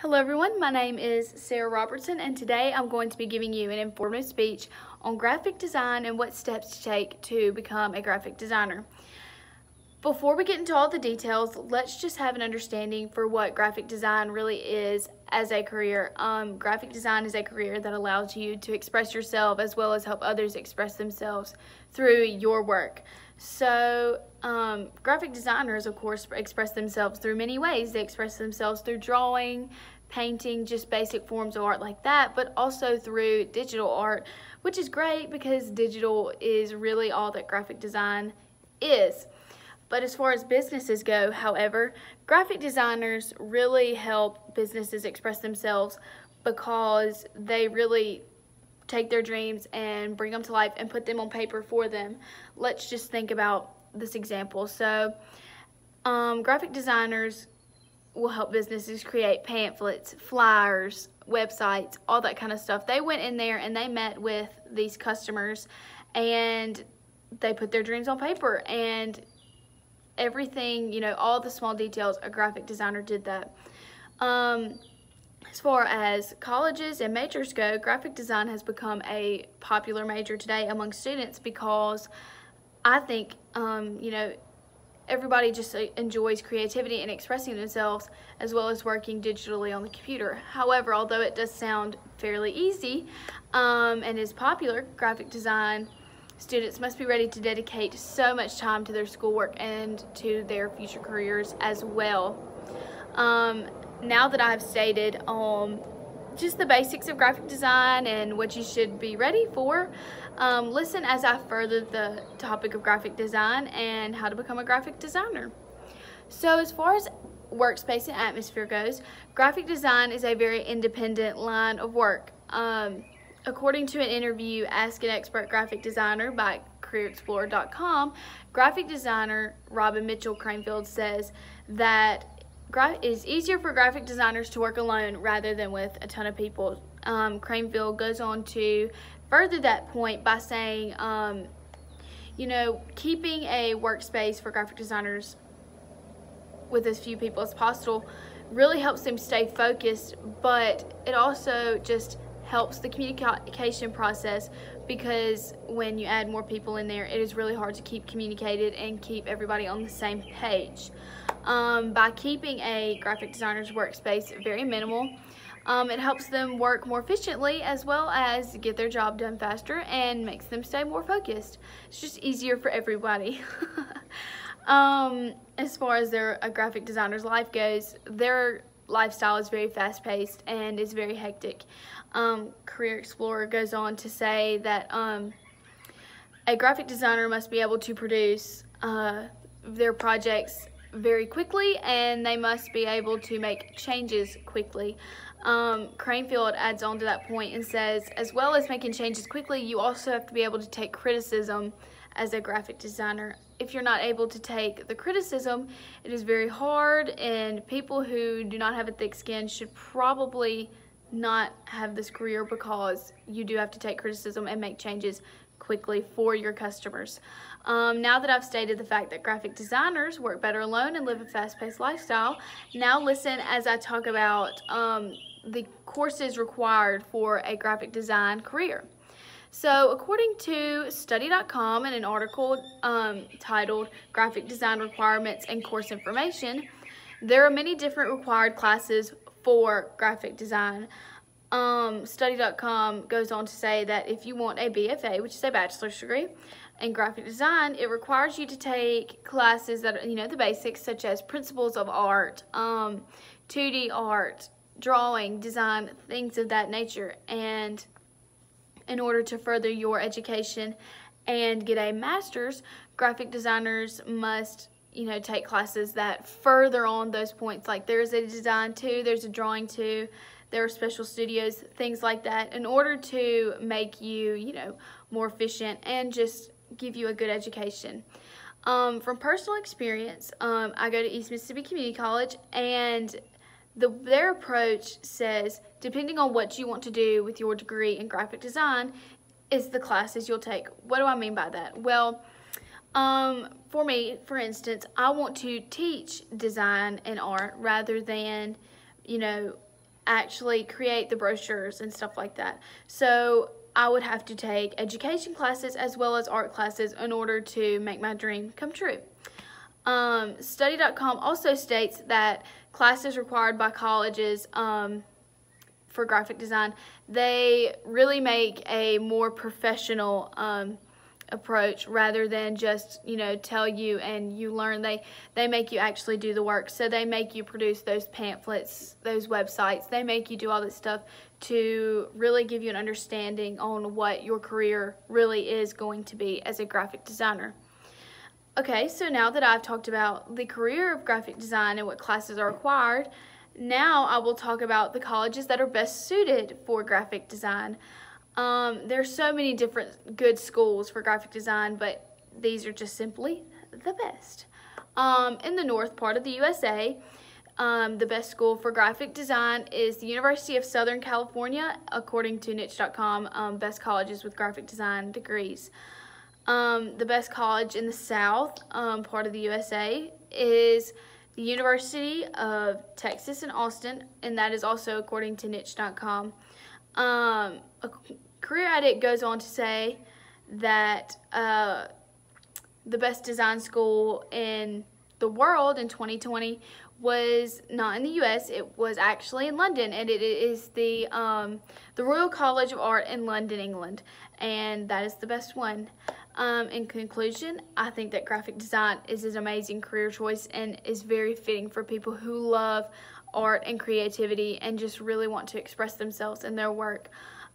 Hello everyone, my name is Sarah Robertson and today I'm going to be giving you an informative speech on graphic design and what steps to take to become a graphic designer. Before we get into all the details, let's just have an understanding for what graphic design really is as a career. Graphic design is a career that allows you to express yourself as well as help others express themselves through your work. So graphic designers, of course, express themselves through many ways. They express themselves through drawing, painting, just basic forms of art like that, but also through digital art, which is great because digital is really all that graphic design is. But as far as businesses go, however, graphic designers really help businesses express themselves because they really take their dreams and bring them to life and put them on paper for them. Let's just think about this example. So, graphic designers will help businesses create pamphlets, flyers, websites, all that kind of stuff. They went in there and they met with these customers and they put their dreams on paper, and everything, all the small details, a graphic designer did that. As far as colleges and majors go, graphic design has become a popular major today among students because I think, everybody just enjoys creativity and expressing themselves as well as working digitally on the computer. However, although it does sound fairly easy and is popular, graphic design students must be ready to dedicate so much time to their schoolwork and to their future careers as well. Now that I've stated just the basics of graphic design and what you should be ready for, listen as I further the topic of graphic design and how to become a graphic designer. So as far as workspace and atmosphere goes, graphic design is a very independent line of work. According to an interview, Ask an Expert Graphic Designer by CareerExplorer.com, graphic designer Robin Mitchell Cranfield says that it is easier for graphic designers to work alone rather than with a ton of people. Cranfield goes on to further that point by saying, keeping a workspace for graphic designers with as few people as possible really helps them stay focused, but it also just helps the communication process because when you add more people in there, it is really hard to keep communicated and keep everybody on the same page. By keeping a graphic designer's workspace very minimal, it helps them work more efficiently as well as get their job done faster and makes them stay more focused. It's just easier for everybody. As far as a graphic designer's life goes, their lifestyle is very fast-paced and is very hectic. Career Explorer goes on to say that a graphic designer must be able to produce their projects very quickly, and they must be able to make changes quickly. Cranfield adds on to that point and says, as well as making changes quickly, you also have to be able to take criticism as a graphic designer. If you're not able to take the criticism, it is very hard, and people who do not have a thick skin should probably not have this career because you do have to take criticism and make changes quickly for your customers. Now that I've stated the fact that graphic designers work better alone and live a fast-paced lifestyle, now listen as I talk about the courses required for a graphic design career. So according to study.com and an article titled Graphic Design Requirements and Course Information, there are many different required classes for graphic design. Study.com goes on to say that if you want a BFA, which is a bachelor's degree, in graphic design, it requires you to take classes that are, the basics such as principles of art, 2D art, drawing, design, things of that nature. And in order to further your education and get a master's, graphic designers must take classes that further on those points. Like there's a design 2, there's a drawing 2, there are special studios, things like that, in order to make you, more efficient and just give you a good education. From personal experience, I go to East Mississippi Community College, and their approach says, depending on what you want to do with your degree in graphic design, is the classes you'll take. What do I mean by that? Well, for me, for instance, I want to teach design and art rather than, actually create the brochures and stuff like that. So I would have to take education classes as well as art classes in order to make my dream come true. Study.com also states that classes required by colleges for graphic design, they really make a more professional approach rather than just, tell you and you learn. They make you actually do the work. So they make you produce those pamphlets, those websites. They make you do all this stuff to really give you an understanding on what your career really is going to be as a graphic designer. Okay, so now that I've talked about the career of graphic design and what classes are required, now I will talk about the colleges that are best suited for graphic design. There's so many different good schools for graphic design, but these are just simply the best. In the north part of the USA, the best school for graphic design is the University of Southern California, according to niche.com, best colleges with graphic design degrees. The best college in the south part of the USA is the University of Texas in Austin, and that is also according to niche.com. Career Addict goes on to say that the best design school in the world in 2020 was not in the U.S., it was actually in London, and it is the Royal College of Art in London, England, and that is the best one. In conclusion, I think that graphic design is an amazing career choice and is very fitting for people who love art and creativity and just really want to express themselves in their work.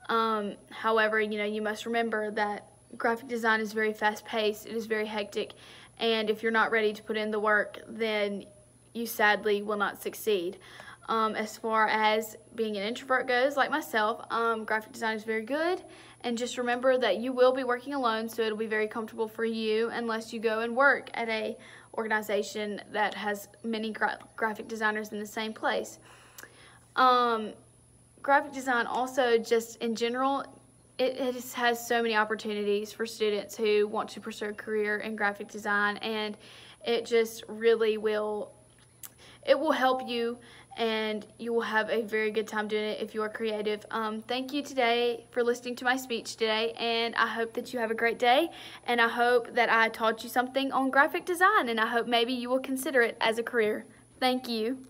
However, you must remember that graphic design is very fast-paced, it is very hectic, and if you're not ready to put in the work, then you sadly will not succeed. As far as being an introvert goes, like myself, graphic design is very good, and just remember that you will be working alone, so it'll be very comfortable for you unless you go and work at a organization that has many graphic designers in the same place. Graphic design also, just in general, it just has so many opportunities for students who want to pursue a career in graphic design, and it just really will help you, and you will have a very good time doing it if you are creative. Thank you today for listening to my speech today, and I hope that you have a great day, and I hope that I taught you something on graphic design, and I hope maybe you will consider it as a career. Thank you.